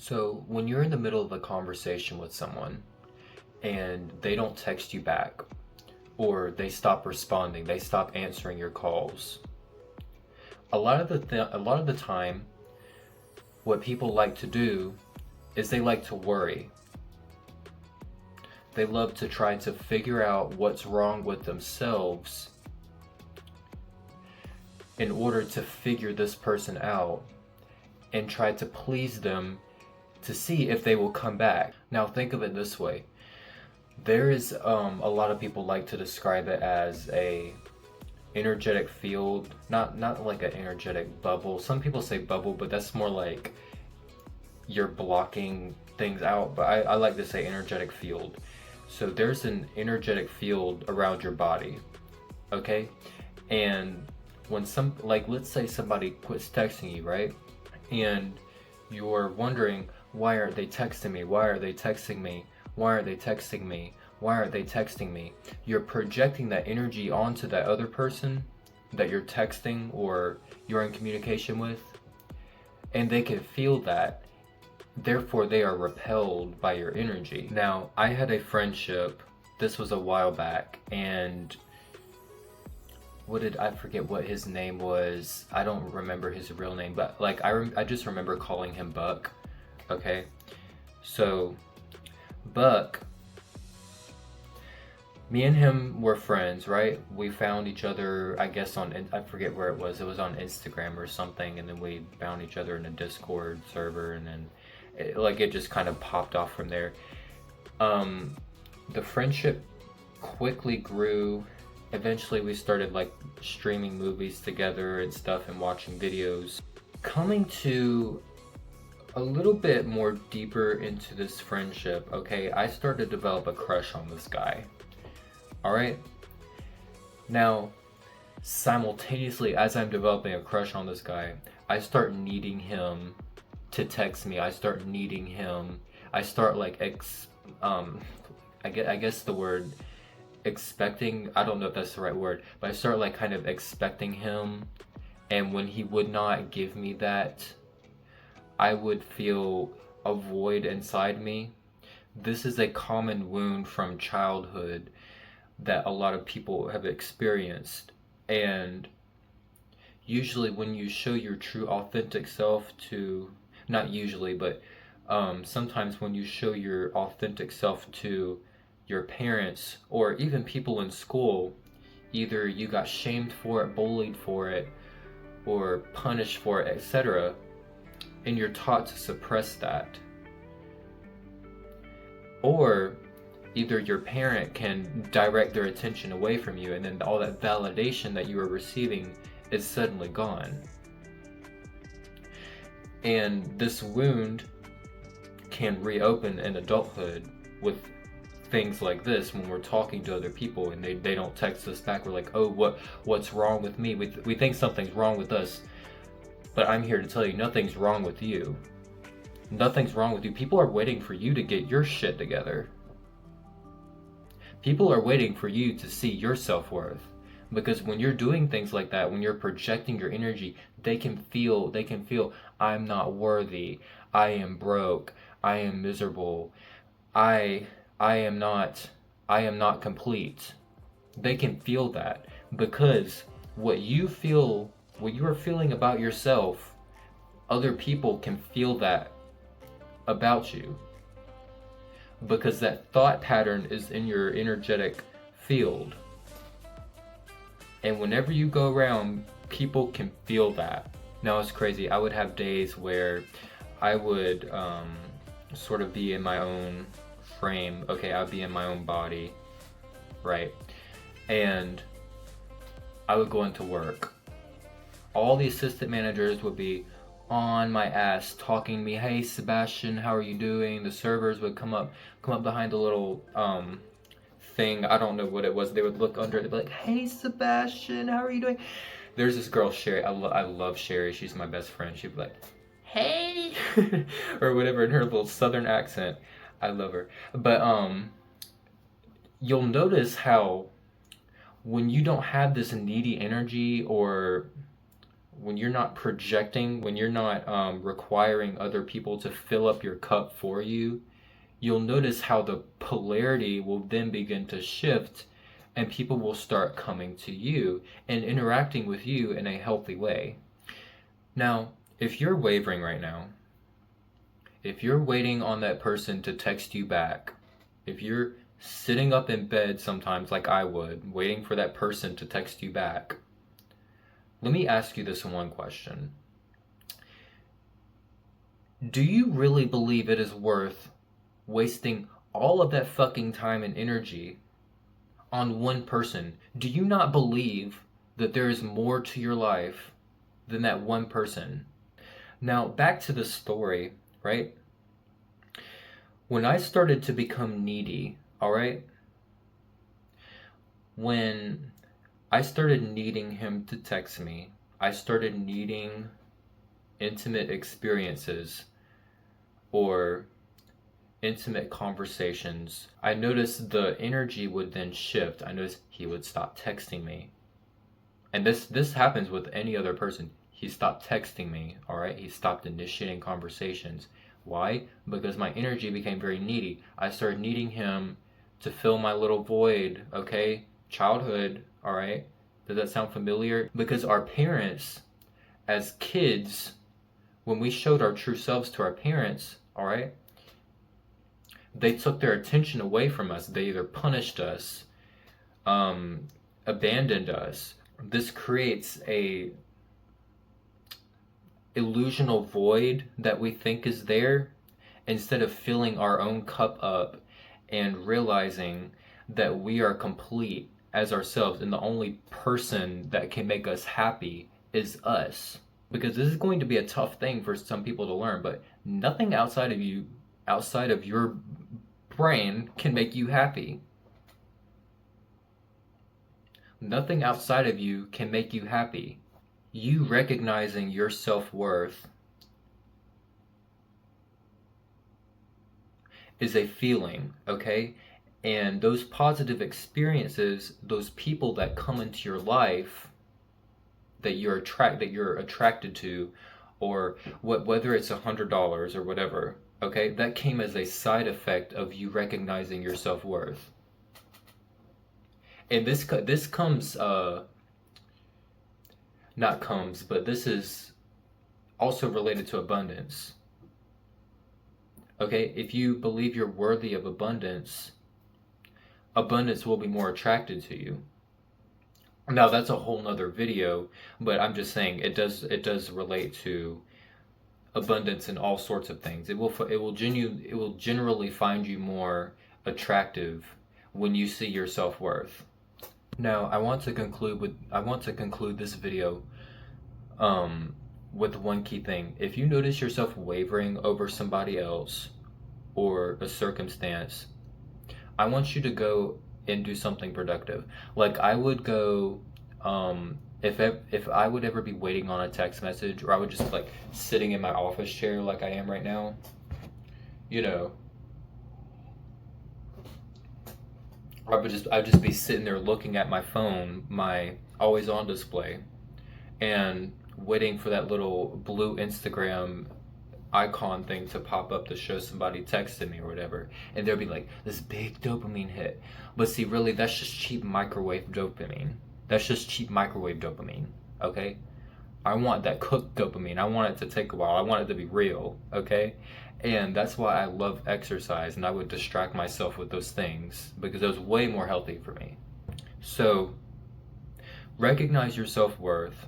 So, when you're in the middle of a conversation with someone and they don't text you back, or they stop responding, they stop answering your calls, a lot of the time, what people like to do is they like to worry. They love to try to figure out what's wrong with themselves in order to figure this person out and try to please them to see if they will come back. Now, think of it this way. There is a lot of people like to describe it as a energetic field, not like an energetic bubble. Some people say bubble, but that's more like you're blocking things out. But I like to say energetic field. So there's an energetic field around your body, okay? And when like, let's say somebody quits texting you, right? And you're wondering, why aren't they texting me? Why are they texting me? Why are they texting me? Why aren't they texting me? You're projecting that energy onto that other person that you're texting or you're in communication with, and they can feel that. Therefore, they are repelled by your energy. Now, I had a friendship, this was a while back, and I forget what his name was. I don't remember his real name, but like I just remember calling him Buck. Okay, so Buck, me and him were friends, right? We found each other, I guess I forget where it was on Instagram or something, and then we found each other in a Discord server, and then it just kind of popped off from there. The friendship quickly grew. Eventually we started like streaming movies together and stuff and watching videos. Coming to a little bit more deeper into this friendship, okay, I started to develop a crush on this guy. Alright? Now, simultaneously as I'm developing a crush on this guy, I start needing him to text me. I start needing him. I start like I guess the word expecting, I don't know if that's the right word, but I start like kind of expecting him, and when he would not give me that, I would feel a void inside me. This is a common wound from childhood that a lot of people have experienced, and usually when you show your true authentic self to, not usually, but sometimes when you show your authentic self to your parents or even people in school, either you got shamed for it, bullied for it, or punished for it, etc., and you're taught to suppress that. Or either your parent can direct their attention away from you, and then all that validation that you were receiving is suddenly gone. And this wound can reopen in adulthood with things like this. When we're talking to other people and they don't text us back, we're like, oh, what's wrong with me? We think something's wrong with us, but I'm here to tell you nothing's wrong with you. Nothing's wrong with you. People are waiting for you to get your shit together. People are waiting for you to see your self-worth. Because when you're doing things like that, when you're projecting your energy, they can feel, I'm not worthy, I am broke, I am miserable, I am not complete. They can feel that because what you are feeling about yourself, other people can feel that about you. Because that thought pattern is in your energetic field. And whenever you go around, people can feel that. Now it's crazy. I would have days where I would sort of be in my own frame. Okay, I'd be in my own body, right? And I would go into work. All the assistant managers would be on my ass talking to me. Hey Sebastian, how are you doing? The servers would come up behind a little thing. I don't know what it was. They would look under it. They'd be like, hey Sebastian, how are you doing? There's this girl, Sherry. I love Sherry. She's my best friend. She'd be like, hey, or whatever in her little southern accent. I love her. But you'll notice how when you don't have this needy energy, or projecting, when you're not requiring other people to fill up your cup for you, you'll notice how the polarity will then begin to shift, and people will start coming to you and interacting with you in a healthy way. Now, if you're wavering right now, if you're waiting on that person to text you back, if you're sitting up in bed sometimes like I would, waiting for that person to text you back, let me ask you this one question. Do you really believe it is worth wasting all of that fucking time and energy on one person? Do you not believe that there is more to your life than that one person? Now, back to the story, right? When I started to become needy, all right? When I started needing him to text me, I started needing intimate experiences or intimate conversations. I noticed the energy would then shift. I noticed he would stop texting me. And this happens with any other person. He stopped texting me, all right? He stopped initiating conversations. Why? Because my energy became very needy. I started needing him to fill my little void, okay? Childhood, all right? Does that sound familiar? Because our parents, as kids, when we showed our true selves to our parents, all right, they took their attention away from us. They either punished us, abandoned us. This creates a illusional void that we think is there, instead of filling our own cup up and realizing that we are complete as ourselves, and the only person that can make us happy is us. Because this is going to be a tough thing for some people to learn, but nothing outside of you, outside of your brain, can make you happy. Nothing outside of you can make you happy. You recognizing your self-worth is a feeling, okay? And those positive experiences, those people that come into your life that you're attracted to, or whether it's $100 or whatever, okay, that came as a side effect of you recognizing your self-worth. And this comes not comes, but this is also related to abundance. Okay, if you believe you're worthy of abundance, abundance will be more attracted to you. Now that's a whole nother video, but I'm just saying it does relate to abundance in all sorts of things. It will generally find you more attractive when you see your self-worth. Now I want to conclude this video with one key thing. If you notice yourself wavering over somebody else or a circumstance, I want you to go and do something productive. Like I would go, if I would ever be waiting on a text message, or I would just like sitting in my office chair like I am right now, you know, I'd just be sitting there looking at my phone, my always on display, and waiting for that little blue Instagram icon thing to pop up to show somebody texted me or whatever, and there'll be like this big dopamine hit. But see, really, that's just cheap microwave dopamine. Okay? I want that cooked dopamine. I want it to take a while. I want it to be real, okay? And that's why I love exercise, and I would distract myself with those things because it was way more healthy for me. So, recognize your self-worth.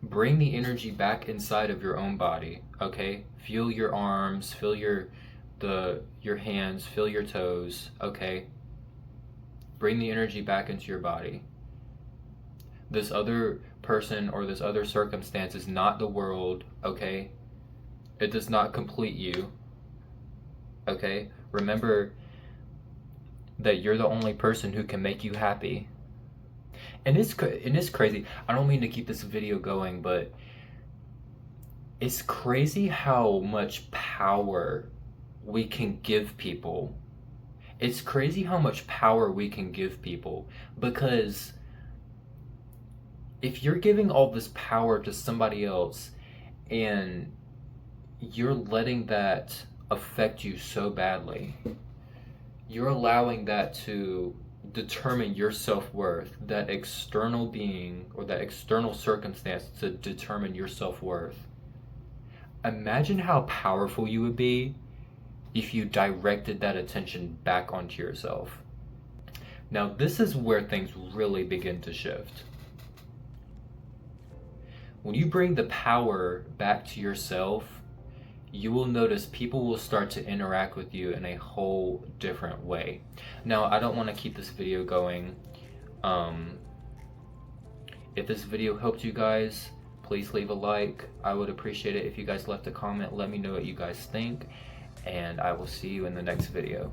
Bring the energy back inside of your own body, okay? Feel your arms, feel your hands, feel your toes, okay? Bring the energy back into your body. This other person or this other circumstance is not the world, okay? It does not complete you, okay? Remember that you're the only person who can make you happy. And it's crazy. I don't mean to keep this video going, but it's crazy how much power we can give people. It's crazy how much power we can give people, because If you're giving all this power to somebody else and you're letting that affect you so badly, you're allowing that to determine your self-worth, that external being or that external circumstance to determine your self-worth. Imagine how powerful you would be if you directed that attention back onto yourself. Now, this is where things really begin to shift. When you bring the power back to yourself, you will notice people will start to interact with you in a whole different way. Now, I don't want to keep this video going. If this video helped you guys, please leave a like. I would appreciate it if you guys left a comment. Let me know what you guys think, and I will see you in the next video.